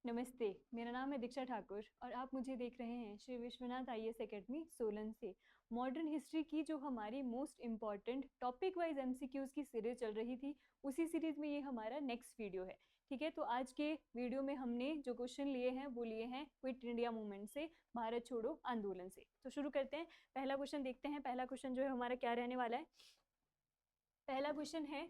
नमस्ते, मेरा नाम है दीक्षा ठाकुर और आप मुझे देख रहे हैं श्री विश्वनाथ आईएएस एकेडमी सोलन से। मॉडर्न हिस्ट्री की जो हमारी most important topic wise MCQs की सीरीज चल रही थी, उसी सीरीज में ये हमारा नेक्स्ट वीडियो है। ठीक है, तो आज के वीडियो में हमने जो क्वेश्चन लिए हैं वो लिए हैं क्विट इंडिया मूवमेंट से, भारत छोड़ो आंदोलन से। तो शुरू करते हैं, पहला क्वेश्चन देखते हैं। पहला क्वेश्चन जो है हमारा क्या रहने वाला है। पहला क्वेश्चन है,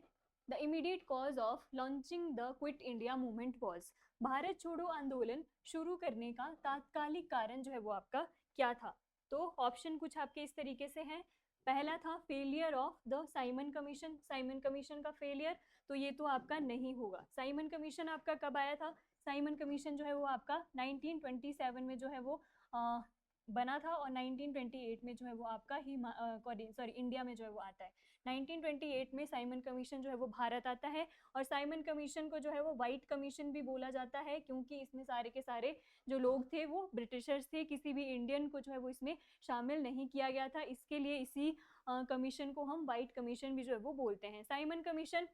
the immediate cause of launching the quit India movement was. Bharat छोड़ो आंदोलन शुरू करने का तात्कालिक कारण जो है वो आपका क्या था। तो ऑप्शन कुछ आपके इस तरीके से हैं। पहला था failure of the Simon commission, Simon commission का फेलियर, तो ये तो आपका नहीं होगा। साइमन कमीशन आपका कब आया था? साइमन कमीशन जो है वो आपका 1927 में जो है वो बना था और 1928 में जो है वो आपका सॉरी इंडिया में जो है वो आता है। 1928 में साइमन कमीशन जो है वो भारत आता है और साइमन कमीशन को जो है वो व्हाइट कमीशन भी बोला जाता है, क्योंकि इसमें सारे के सारे जो लोग थे वो ब्रिटिशर्स थे, किसी भी इंडियन को जो है वो इसमें शामिल नहीं किया गया था। इसके लिए इसी कमीशन को हम व्हाइट कमीशन भी जो है वो बोलते हैं। साइमन कमीशन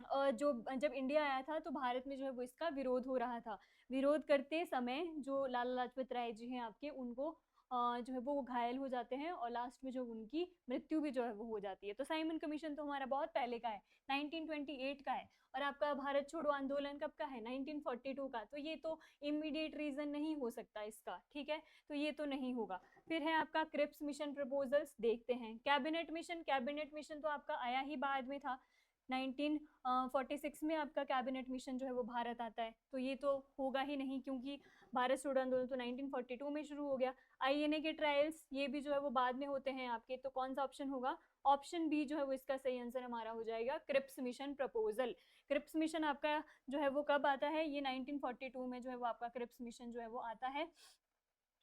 जो जब इंडिया आया था तो भारत में जो है वो इसका विरोध हो रहा था। विरोध करते समय जो लाला लाजपत राय जी हैं आपके, उनको जो है वो घायल हो जाते हैं और लास्ट में जो उनकी मृत्यु भी जो है वो हो जाती है। तो साइमन कमीशन तो हमारा बहुत पहले का है, 1928 का है। और आपका भारत छोड़ो आंदोलन कब का है? 1942 का। तो ये तो इमीडिएट रीजन नहीं हो सकता इसका, ठीक है, तो ये तो नहीं होगा। फिर है आपका क्रिप्स मिशन प्रपोजल्स, देखते हैं। कैबिनेट मिशन, कैबिनेट मिशन तो आपका आया ही बाद में था। 1946 में आपका कैबिनेट मिशन जो है वो भारत आता है, तो ये तो होगा ही नहीं, क्योंकि भारत छोड़ो आंदोलन तो 1942 में शुरू हो गया। आईएनए के ट्रायल्स ये भी जो है वो बाद में होते हैं आपके, तो कौन सा ऑप्शन होगा? ऑप्शन बी जो है वो इसका सही आंसर हमारा हो जाएगा, Cripps mission proposal. Cripps mission आपका जो है वो कब आता है? ये 1942 में जो है वो आपका क्रिप्स मिशन जो है वो आता है,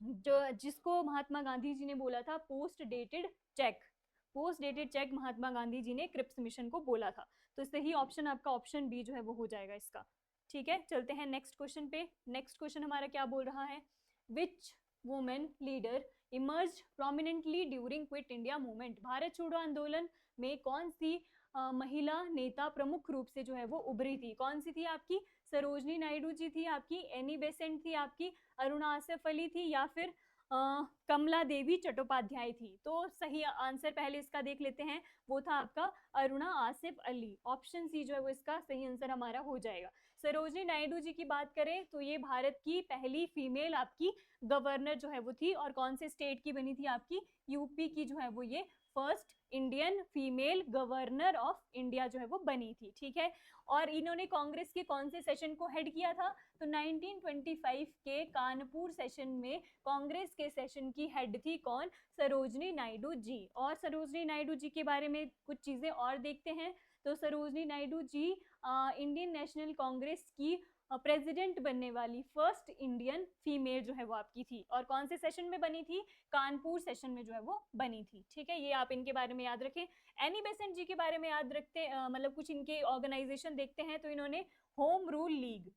जो जिसको महात्मा गांधी जी ने बोला था post dated cheque. Post dated cheque Mahatma Gandhi ji ने क्रिप्स मिशन को बोला था। तो सही ऑप्शन आपका ऑप्शन बी जो है वो हो जाएगा इसका। ठीक है, चलते हैं नेक्स्ट क्वेश्चन पे। नेक्स्ट क्वेश्चन हमारा क्या बोल रहा है? विच women leader emerge prominently during quit India movement. Bharat छोड़ो आंदोलन में कौन सी महिला नेता प्रमुख रूप से जो है वो उभरी थी? कौन सी थी आपकी? सरोजनी नायडू जी थी आपकी, एनी बेसेंट थी आपकी, अरुणा आसिफ अली थी, या फिर कमला देवी चट्टोपाध्याय थी? तो सही आंसर पहले इसका देख लेते हैं, वो था आपका अरुणा आसिफ अली। ऑप्शन सी जो है वो इसका सही आंसर हमारा हो जाएगा। सरोजनी नायडू जी की बात करें तो ये भारत की पहली फीमेल आपकी गवर्नर जो है वो थी, और कौन से स्टेट की बनी थी आपकी? यूपी की जो है वो ये first Indian female governor of India जो है वो बनी थी। ठीक है, और इन्होंने कांग्रेस के कौन से सेशन को हेड किया था? तो 1925 के कानपुर सेशन में कांग्रेस के सेशन की हेड थी कौन? सरोजनी नायडू जी। और सरोजनी नायडू जी के बारे में कुछ चीजें और देखते हैं। तो सरोजनी नायडू जी इंडियन नेशनल कांग्रेस की प्रेसिडेंट बनने वाली फर्स्ट इंडियन फीमेल जो है वो आपकी थी, और कौन से सेशन में बनी थी? कानपुर सेशन में जो है वो बनी थी। ठीक है, ये आप इनके बारे में याद रखें। एनी बेसेंट जी के बारे में याद रखते मतलब कुछ इनके ऑर्गेनाइजेशन देखते हैं। तो इन्होंने home rule league,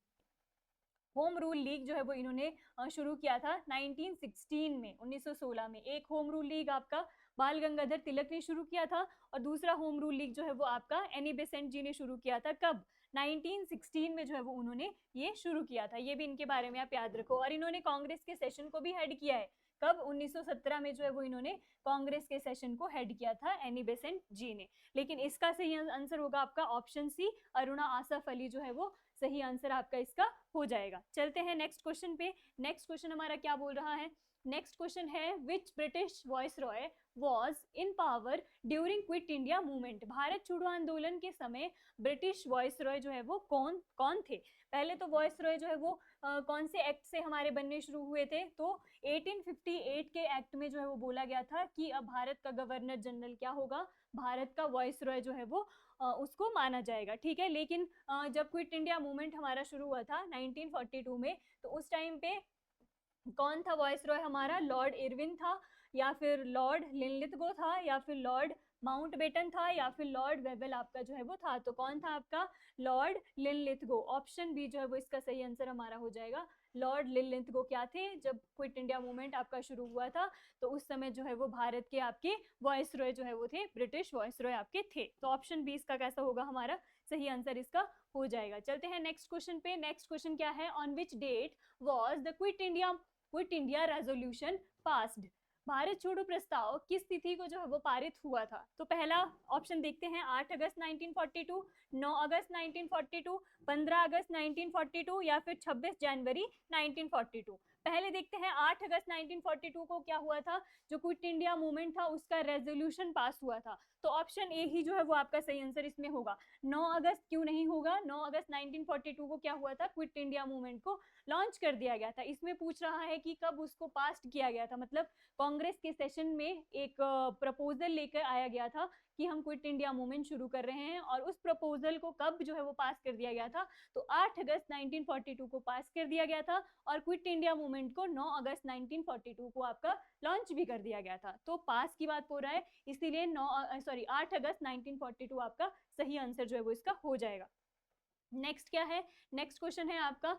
home rule league जो है वो इन्होंने शुरू किया था 1916 में, 1916 में। एक होम रूल लीग आपका बाल गंगाधर तिलक ने शुरू किया था, और दूसरा होम रूल लीग जो है वो आपका एनी बेसेंट जी ने शुरू किया था। कब? 1916 में जो है वो उन्होंने ये शुरू किया था। ये भी इनके बारे में आप याद रखो। और इन्होंने कांग्रेस के सेशन को भी हेड किया है। कब? 1917 में जो है वो इन्होंने कांग्रेस के सेशन को हेड किया था एनी बेसेंट जी ने। लेकिन इसका सही आंसर होगा आपका ऑप्शन सी, अरुणा आसफ अली जो है वो सही आंसर आपका इसका हो जाएगा। चलते हैं नेक्स्ट क्वेश्चन पे। नेक्स्ट क्वेश्चन हमारा क्या बोल रहा है? नेक्स्ट क्वेश्चन है, विच British voice Roy was in power during quit India movement. Bharat छोड़ो आंदोलन के समय ब्रिटिश वॉइस रॉय जो है वो कौन कौन थे? पहले तो वॉइस रॉय जो है वो कौन से एक्ट से हमारे बनने शुरू हुए थे? तो 1858 के एक्ट में जो है वो बोला गया था कि अब भारत का गवर्नर जनरल क्या होगा? भारत का वॉइस रॉय जो है वो उसको माना जाएगा। ठीक है, लेकिन जब क्विट इंडिया मूवमेंट हमारा शुरू हुआ था 1942 में, तो उस टाइम पे कौन था वॉइस रॉय हमारा? लॉर्ड इरविन था, या फिर लॉर्ड लिनलिथगो था, या फिर लॉर्ड माउंटबेटन था, या फिर लॉर्ड वेवेल आपका जो है वो था। तो कौन था आपका? Lord Linlithgow. ऑप्शन बी जो है वो इसका सही आंसर हमारा हो जाएगा। लॉर्ड लिनलिथगो क्या थे? जब क्विट इंडिया मूवमेंट आपका शुरू हुआ था तो उस समय जो है वो भारत के आपके वॉइस रॉय जो है वो थे, ब्रिटिश वॉइस रॉय आपके थे। तो ऑप्शन बी इसका कैसा होगा हमारा? सही आंसर इसका हो जाएगा। चलते हैं नेक्स्ट क्वेश्चन पे। नेक्स्ट क्वेश्चन क्या है, on which date was the quit India resolution passed. Bharat छोड़ो प्रस्ताव किस तिथि को जो है वो पारित हुआ था? तो पहला ऑप्शन देखते हैं, 8 अगस्त 1942, 9 अगस्त 1942, 15 अगस्त 1942 या फिर 26 जनवरी 1942। पहले देखते हैं 8 अगस्त 1942 को क्या हुआ था, जो क्विट इंडिया मूवमेंट था उसका रेजोल्यूशन पास हुआ था। तो ऑप्शन ए ही जो है वो आपका सही आंसर इसमें होगा। 9 अगस्त क्यों नहीं होगा? 9 अगस्त 1942 को क्या हुआ था, क्विट इंडिया मूवमेंट को लॉन्च कर दिया गया था। इसमें पूछ रहा है कि कब उसको पास किया गया था, मतलब कांग्रेस के सेशन में एक प्रपोजल लेकर आया गया था कि हम क्विट इंडिया मूवमेंट शुरू कर रहे हैं, और उस प्रपोजल को कब जो है वो पास कर दिया गया था, तो 8 अगस्त 1942 को पास कर दिया गया था, और क्विट इंडिया मूवमेंट को 9 अगस्त 1942 को आपका लॉन्च भी कर दिया गया था। तो पास की बात हो रहा है, इसीलिए 8 अगस्त 1942 आपका सही आंसर जो है वो इसका हो जाएगा। नेक्स्ट क्या है, नेक्स्ट क्वेश्चन है आपका,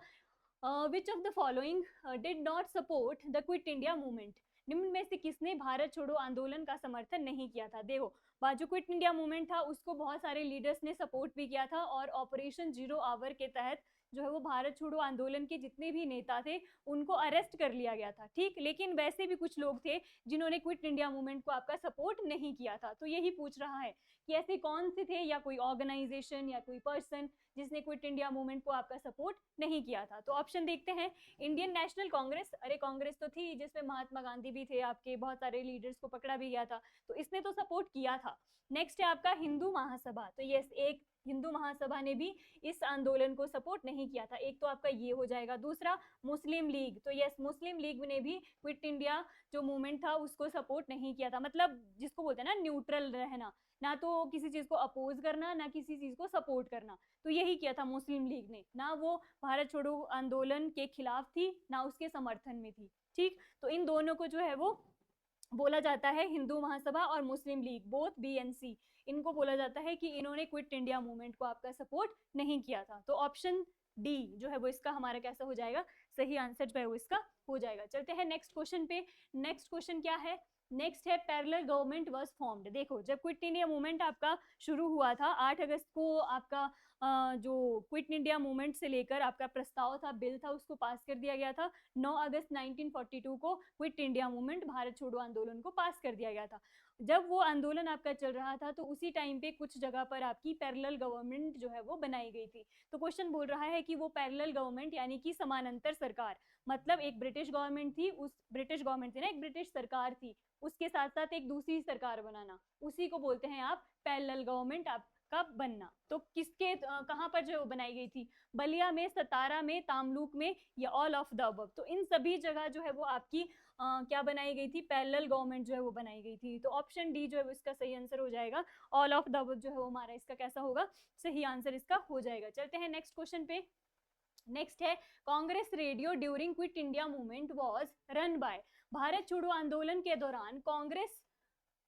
which of the following did not support the quit India movement. निम्न में से किसने भारत छोड़ो आंदोलन का समर्थन नहीं किया था? देखो, जो क्विट इंडिया मूवमेंट था उसको बहुत सारे लीडर्स ने सपोर्ट भी किया था, और ऑपरेशन जीरो आवर के तहत जो है वो भारत छोड़ो आंदोलन के जितने भी नेता थे उनको अरेस्ट कर लिया गया था, ठीक। लेकिन वैसे भी कुछ लोग थे जिन्होंने क्विट इंडिया मूवमेंट को आपका सपोर्ट नहीं किया था। तो यही पूछ रहा है कि ऐसे कौन से थे, या कोई ऑर्गेनाइजेशन या कोई पर्सन जिसने क्विट इंडिया मूवमेंट को आपका सपोर्ट नहीं किया था। तो ऑप्शन देखते हैं, इंडियन नेशनल कांग्रेस, अरे कांग्रेस तो थी जिसमें महात्मा गांधी भी थे, आपके बहुत सारे लीडर्स को पकड़ा भी गया था, तो इसने तो सपोर्ट किया था। नेक्स्ट है आपका हिंदू महासभा, तो यस, एक हिंदू महासभा ने भी इस आंदोलन को सपोर्ट नहीं किया था। एक तो आपका ये हो जाएगा। दूसरा मुस्लिम लीग, तो यस, मुस्लिम लीग ने भी क्विट इंडिया जो मूवमेंट था उसको सपोर्ट नहीं किया था, मतलब जिसको बोलते हैं ना न्यूट्रल रहना, ना तो किसी चीज को अपोज करना ना किसी चीज को सपोर्ट करना। तो यही किया था मुस्लिम लीग ने, ना वो भारत छोड़ो आंदोलन के खिलाफ थी ना उसके समर्थन में थी, ठीक। तो इन दोनों को जो है वो बोला जाता है हिंदू महासभा और मुस्लिम लीग, बोथ बीएनसी, इनको बोला जाता है कि इन्होंने क्विट इंडिया मूवमेंट को आपका सपोर्ट नहीं किया था। तो ऑप्शन डी जो है वो इसका हमारा कैसा हो जाएगा, सही आंसर जो है वो इसका हो जाएगा। चलते हैं नेक्स्ट क्वेश्चन पे। नेक्स्ट क्वेश्चन क्या है, नेक्स्ट है पैरेलल गवर्नमेंट वाज फॉर्म्ड। देखो, जब क्विट इंडिया मूवमेंट आपका शुरू हुआ था 8 अगस्त को, आपका जो क्विट इंडिया मूवमेंट से लेकर आपका प्रस्ताव था, बिल था, उसको पास कर दिया गया था। 9 अगस्त 1942 को क्विट इंडिया मूवमेंट, भारत छोड़ो आंदोलन को पास कर दिया गया था। जब वो आंदोलन आपका चल रहा था तो उसी टाइम पे कुछ जगह पर आपकी पैरेलल गवर्नमेंट जो है वो बनाई गई थी। तो क्वेश्चन बोल रहा है कि वो पैरेलल गवर्नमेंट यानी कि समानांतर सरकार, मतलब एक ब्रिटिश गवर्नमेंट थी, उस ब्रिटिश गवर्नमेंट थी ना, एक ब्रिटिश सरकार थी, उसके साथ साथ एक दूसरी सरकार बनाना, उसी को बोलते हैं आप पैरेलल गवर्नमेंट आपका बनना। तो किसके कहाँ पर जो बनाई गई थी, बलिया में, सतारा में, तामलुक में, या ऑल ऑफ द अबव। तो इन सभी जगह जो है वो आपकी क्या बनाई गई थी, पैरेलल गवर्नमेंट जो है वो बनाई गई थी। तो ऑप्शन डी जो है वो इसका सही आंसर हो जाएगा। ऑल ऑफ द अबव जो है वो हमारा इसका कैसा होगा, सही आंसर इसका हो जाएगा। चलते हैं नेक्स्ट क्वेश्चन पे। नेक्स्ट है, Congress radio during quit India movement was run by. Bharat छोड़ो आंदोलन के दौरान कांग्रेस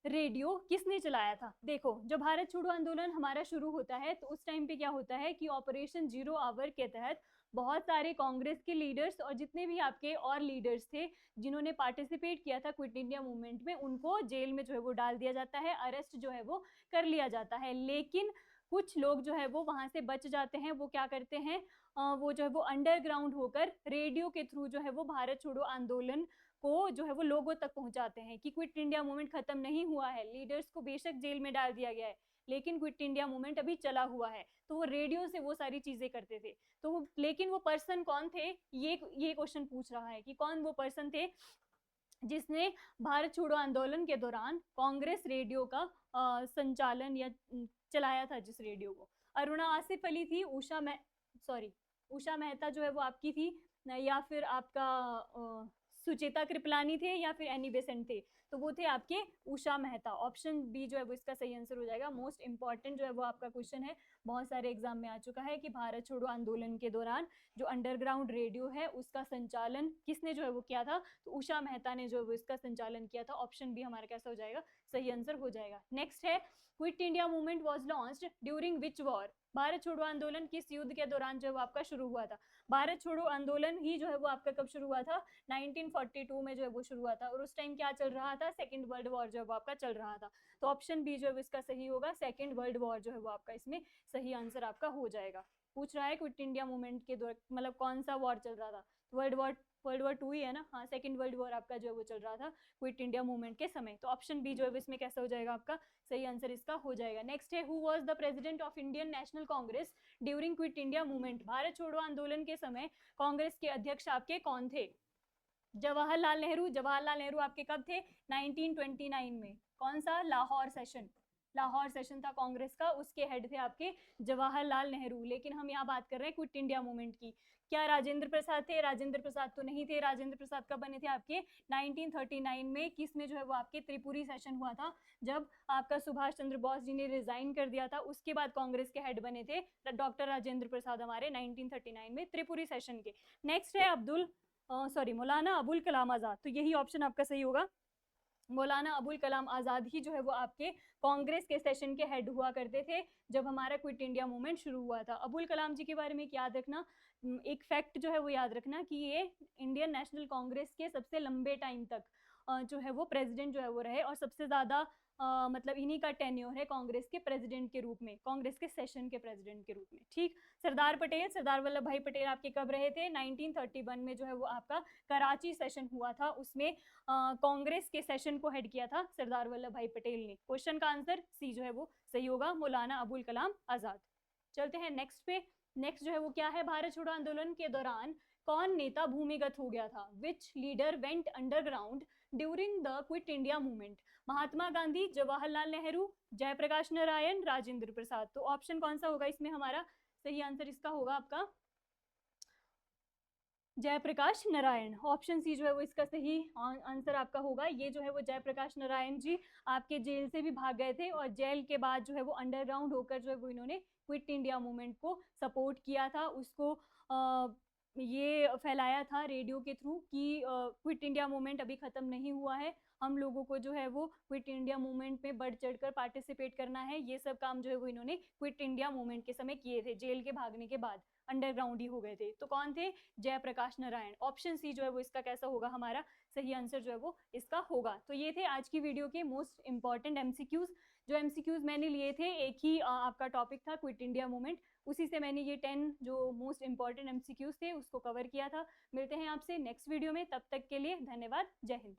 रेडियो किसने चलाया था? देखो, जब भारत छोड़ो आंदोलन हमारा शुरू होता है तो उस टाइम पे क्या होता है कि ऑपरेशन जीरो आवर के तहत बहुत सारे कांग्रेस के लीडर्स और जितने भी आपके और लीडर्स थे जिन्होंने पार्टिसिपेट किया था क्विट इंडिया मूवमेंट में, उनको जेल में जो है वो डाल दिया जाता है, अरेस्ट जो है वो कर लिया जाता है। लेकिन कुछ लोग जो है वो वहां से बच जाते हैं। वो क्या करते हैं, वो जो है वो अंडरग्राउंड होकर रेडियो के थ्रू जो है वो भारत छोड़ो आंदोलन को जो है वो लोगों तक पहुंचाते हैं कि क्विट इंडिया मूवमेंट खत्म नहीं हुआ है, लीडर्स को बेशक जेल में डाल दिया गया है लेकिन क्विट इंडिया मूवमेंट अभी चला हुआ है। तो वो रेडियो से वो सारी चीजें करते थे। तो वो, लेकिन वो पर्सन कौन थे, ये क्वेश्चन पूछ रहा है कि कौन वो पर्सन थे जिसने भारत छोड़ो आंदोलन के दौरान कांग्रेस रेडियो का संचालन या चलाया था जिस रेडियो को। अरुणा आसिफ अली थी, उषा मेहता जो है वो आपकी थी, या फिर आपका सुचेता कृपलानी थे, या फिर एनी बेसेंट थे। तो वो थे आपके उषा मेहता। ऑप्शन बी जो है वो इसका सही आंसर हो जाएगा। मोस्ट इंपॉर्टेंट जो है वो आपका क्वेश्चन है, बहुत सारे एग्जाम में आ चुका है कि भारत छोड़ो आंदोलन के दौरान जो अंडरग्राउंड रेडियो है उसका संचालन किसने जो है वो किया था, तो उषा मेहता ने जो है वो इसका संचालन किया था। ऑप्शन बी हमारा कैसा हो जाएगा, सही आंसर हो जाएगा। नेक्स्ट है, quit India movement was launched during which war. Bharat छोड़ो आंदोलन किस युद्ध के दौरान जो है वो आपका शुरू हुआ था? भारत छोड़ो आंदोलन ही जो है वो आपका कब शुरू हुआ था, 1942 में जो है वो शुरू हुआ था। और उस टाइम क्या चल रहा था, सेकंड वर्ल्ड वॉर जो है वो आपका चल रहा था। तो ऑप्शन बी जो है वो इसका सही होगा, सेकंड वर्ल्ड वॉर जो है वो आपका इसमें सही आंसर आपका हो जाएगा। पूछ रहा है क्विट इंडिया मूवमेंट के दौरान मतलब कौन सा वॉर चल रहा था, वर्ल्ड वॉर 2 ही है ना, हाँ सेकंड वर्ल्ड वॉर आपका जो है वो चल रहा था क्विट इंडिया मूवमेंट के समय। तो ऑप्शन बी जो है इसमें कैसा हो जाएगा आपका, सही आंसर इसका हो जाएगा। नेक्स्ट है, who was the president of Indian national Congress during quit India movement, Bharat छोड़ो आंदोलन के समय कांग्रेस के अध्यक्ष आपके कौन थे? जवाहरलाल नेहरू। जवाहरलाल नेहरू आपके कब थे? 1929 में। कौन सा? लाहौर सेशन। लाहौर सेशन था कांग्रेस का, उसके हेड थे आपके जवाहरलाल नेहरू। लेकिन हम यहाँ बात कर रहे हैं क्विट इंडिया मूवमेंट की। क्या राजेंद्र प्रसाद थे? राजेंद्र प्रसाद तो नहीं थे। राजेंद्र प्रसाद कब बने थे आपके? 1939 में। किस में जो है वो आपके त्रिपुरी सेशन हुआ था, जब आपका सुभाष चंद्र बोस जी ने रिजाइन कर दिया था, उसके बाद कांग्रेस के हेड बने थे डॉक्टर राजेंद्र प्रसाद हमारे 1939 में त्रिपुरी सेशन के। नेक्स्ट है मौलाना अबुल कलाम आजाद। तो यही ऑप्शन आपका सही होगा। मौलाना अबुल कलाम आजाद ही जो है वो आपके कांग्रेस के सेशन के हेड हुआ करते थे जब हमारा क्विट इंडिया मूवमेंट शुरू हुआ था। अबुल कलाम जी के बारे में याद रखना, एक फैक्ट जो है वो याद रखना कि ये इंडियन नेशनल कांग्रेस के सबसे लंबे टाइम तक जो है वो प्रेसिडेंट जो है वो रहे, और सबसे ज्यादा मतलब इन्हीं का टेन्योर है कांग्रेस के प्रेसिडेंट के रूप में, कांग्रेस के सेशन के प्रेसिडेंट के रूप में। ठीक। सरदार पटेल, सरदार वल्लभ भाई पटेल आपके कब रहे थे? 1931 में जो है वो आपका कराची सेशन हुआ था, उसमें कांग्रेस के सेशन को हेड किया था सरदार वल्लभ भाई पटेल ने। क्वेश्चन का आंसर सी जो है वो सही होगा, मौलाना अबुल कलाम आजाद। चलते हैं नेक्स्ट पे। नेक्स्ट जो है वो क्या है, भारत छोड़ो आंदोलन के दौरान कौन नेता भूमिगत हो गया था? Which leader went underground during the quit India movement? Mahatma Gandhi, Jawaharlal Nehru, Jayaprakash Narayan, Rajendra Prasad. तो ऑप्शन कौन सा होगा इसमें हमारा? सही आंसर इसका होगा आपका जयप्रकाश नारायण। ऑप्शन सी जो है वो इसका सही आंसर आपका होगा। ये जो है वो जयप्रकाश नारायण जी आपके जेल से भी भाग गए थे, और जेल के बाद जो है वो अंडरग्राउंड होकर जो है वो इन्होंने क्विट इंडिया मूवमेंट को सपोर्ट किया था, उसको ये फैलाया था रेडियो के थ्रू कि क्विट इंडिया मूवमेंट अभी खत्म नहीं हुआ है, हम लोगों को जो है वो क्विट इंडिया मूवमेंट में बढ़ चढ़कर पार्टिसिपेट करना है। ये सब काम जो है वो इन्होंने क्विट इंडिया मूवमेंट के समय किए थे, जेल के भागने के बाद अंडरग्राउंड ही हो गए थे। तो कौन थे? जयप्रकाश नारायण। ऑप्शन सी जो है वो इसका कैसा होगा हमारा, सही आंसर जो है वो इसका होगा। तो ये थे आज की वीडियो के मोस्ट इंपॉर्टेंट एमसीक्यूज। जो एमसीक्यूज मैंने लिए थे, एक ही आपका टॉपिक था क्विट इंडिया मूवमेंट, उसी से मैंने ये 10 जो मोस्ट इंपॉर्टेंट एमसीक्यूज थे उसको कवर किया था। मिलते हैं आपसे नेक्स्ट वीडियो में, तब तक के लिए धन्यवाद। जय हिंद।